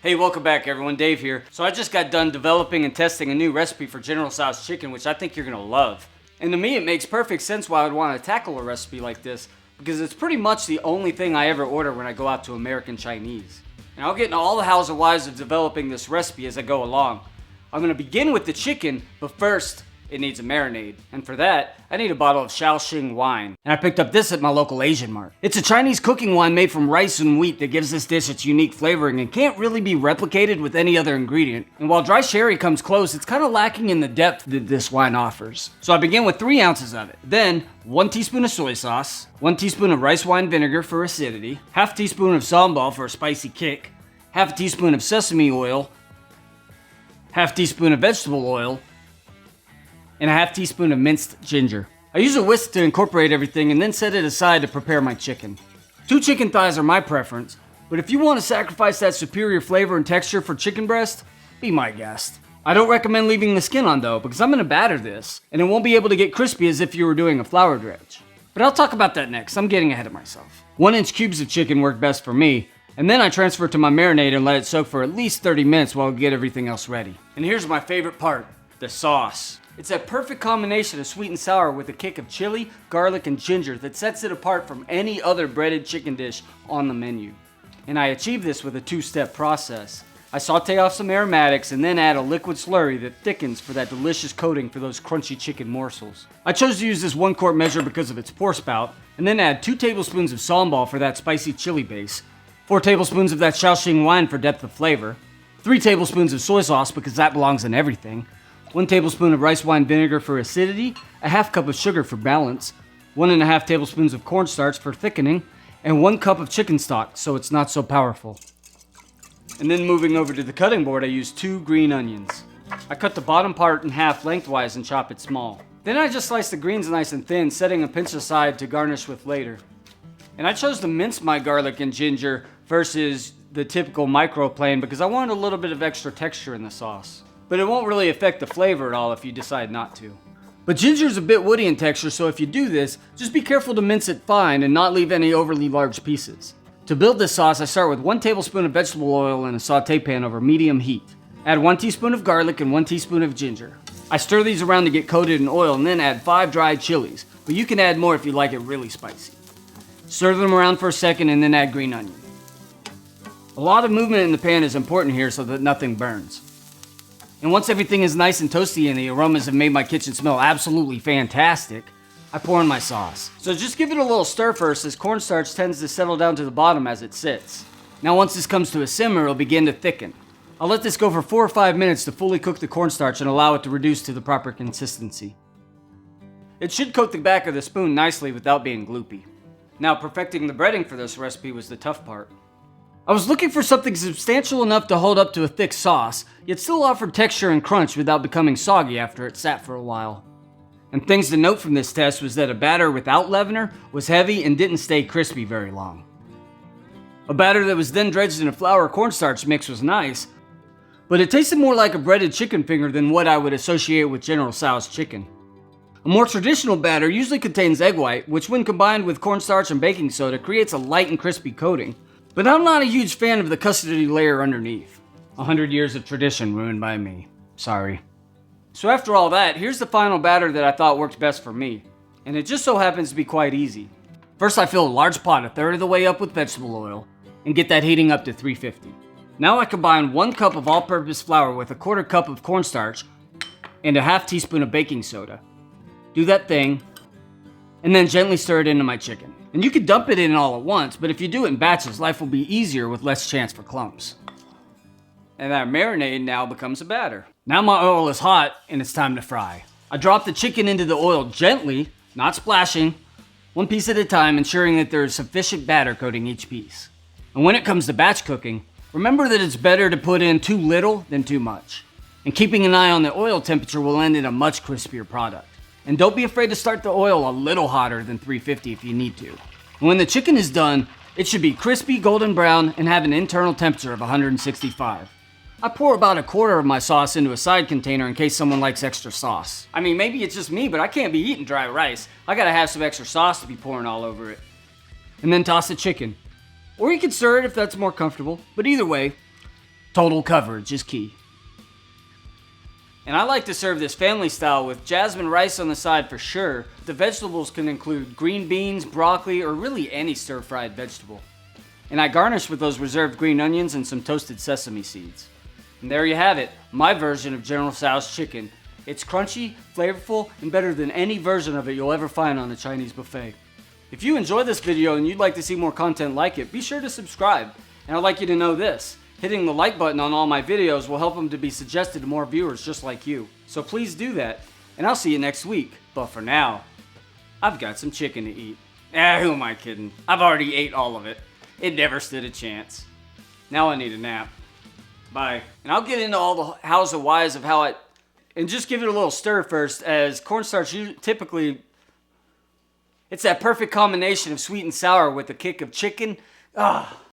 Hey, welcome back everyone, Dave here. So I just got done developing and testing a new recipe for General Tso Chicken, which I think you're gonna love. And to me it makes perfect sense why I would want to tackle a recipe like this, because it's pretty much the only thing I ever order when I go out to American Chinese. And I'll get into all the hows and whys of developing this recipe as I go along. I'm gonna begin with the chicken, but first, it needs a marinade. And for that, I need a bottle of Shao Xing wine. And I picked up this at my local Asian mart. It's a Chinese cooking wine made from rice and wheat that gives this dish its unique flavoring and can't really be replicated with any other ingredient. And while dry sherry comes close, it's kind of lacking in the depth that this wine offers. So I begin with 3 ounces of it. Then, 1 teaspoon of soy sauce, 1 teaspoon of rice wine vinegar for acidity, half teaspoon of sambal for a spicy kick, half a teaspoon of sesame oil, half teaspoon of vegetable oil, and a half teaspoon of minced ginger. I use a whisk to incorporate everything and then set it aside to prepare my chicken. 2 chicken thighs are my preference, but if you want to sacrifice that superior flavor and texture for chicken breast, be my guest. I don't recommend leaving the skin on though, because I'm going to batter this, and it won't be able to get crispy as if you were doing a flour dredge. But I'll talk about that next, I'm getting ahead of myself. 1-inch cubes of chicken work best for me, and then I transfer it to my marinade and let it soak for at least 30 minutes while I get everything else ready. And here's my favorite part, the sauce. It's that perfect combination of sweet and sour with a kick of chili, garlic, and ginger that sets it apart from any other breaded chicken dish on the menu. And I achieve this with a 2-step process. I saute off some aromatics and then add a liquid slurry that thickens for that delicious coating for those crunchy chicken morsels. I chose to use this 1-quart measure because of its pour spout, and then add 2 tablespoons of sambal for that spicy chili base, 4 tablespoons of that Shaoxing wine for depth of flavor, 3 tablespoons of soy sauce because that belongs in everything, 1 tablespoon of rice wine vinegar for acidity, a half cup of sugar for balance, 1.5 tablespoons of cornstarch for thickening, and 1 cup of chicken stock so it's not so powerful. And then moving over to the cutting board, I use 2 green onions. I cut the bottom part in half lengthwise and chop it small. Then I just slice the greens nice and thin, setting a pinch aside to garnish with later. And I chose to mince my garlic and ginger versus the typical microplane because I wanted a little bit of extra texture in the sauce. But it won't really affect the flavor at all if you decide not to. But ginger is a bit woody in texture, so if you do this, just be careful to mince it fine and not leave any overly large pieces. To build this sauce, I start with 1 tablespoon of vegetable oil in a saute pan over medium heat. Add 1 teaspoon of garlic and 1 teaspoon of ginger. I stir these around to get coated in oil and then add 5 dried chilies, but you can add more if you like it really spicy. Stir them around for a second and then add green onion. A lot of movement in the pan is important here so that nothing burns. And once everything is nice and toasty and the aromas have made my kitchen smell absolutely fantastic, I pour in my sauce. So just give it a little stir first as cornstarch tends to settle down to the bottom as it sits. Now once this comes to a simmer, it'll begin to thicken. I'll let this go for 4 or 5 minutes to fully cook the cornstarch and allow it to reduce to the proper consistency. It should coat the back of the spoon nicely without being gloopy. Now perfecting the breading for this recipe was the tough part. I was looking for something substantial enough to hold up to a thick sauce, yet still offered texture and crunch without becoming soggy after it sat for a while. And things to note from this test was that a batter without leavener was heavy and didn't stay crispy very long. A batter that was then dredged in a flour cornstarch mix was nice, but it tasted more like a breaded chicken finger than what I would associate with General Tso's chicken. A more traditional batter usually contains egg white, which when combined with cornstarch and baking soda creates a light and crispy coating. But I'm not a huge fan of the custody layer underneath. 100 years of tradition ruined by me. Sorry. So after all that, here's the final batter that I thought worked best for me. And it just so happens to be quite easy. First I fill a large pot a third of the way up with vegetable oil and get that heating up to 350. Now I combine 1 cup of all-purpose flour with a 1/4 cup of cornstarch and a half teaspoon of baking soda. Do that thing, and then gently stir it into my chicken. And you could dump it in all at once, but if you do it in batches, life will be easier with less chance for clumps. And that marinade now becomes a batter. Now my oil is hot, and it's time to fry. I drop the chicken into the oil gently, not splashing, 1 piece at a time, ensuring that there is sufficient batter coating each piece. And when it comes to batch cooking, remember that it's better to put in too little than too much. And keeping an eye on the oil temperature will end in a much crispier product. And don't be afraid to start the oil a little hotter than 350 if you need to. And when the chicken is done, it should be crispy golden brown and have an internal temperature of 165. I pour about 1/4 of my sauce into a side container in case someone likes extra sauce. I mean, maybe it's just me, but I can't be eating dry rice. I gotta have some extra sauce to be pouring all over it. And then toss the chicken. Or you can stir it if that's more comfortable, but either way, Total coverage is key. And I like to serve this family style with jasmine rice on the side for sure. The vegetables can include green beans, broccoli, or really any stir-fried vegetable. And I garnish with those reserved green onions and some toasted sesame seeds. And there you have it, my version of General Tso's chicken. It's crunchy, flavorful, and better than any version of it you'll ever find on a Chinese buffet. If you enjoyed this video and you'd like to see more content like it, be sure to subscribe. And I'd like you to know this. Hitting the like button on all my videos will help them to be suggested to more viewers just like you. So please do that, and I'll see you next week. But for now, I've got some chicken to eat. Who am I kidding? I've already ate all of it. It never stood a chance. Now I need a nap. Bye. And I'll get into all the hows and whys of how and just give it a little stir first, as cornstarch typically, it's that perfect combination of sweet and sour with a kick of chicken.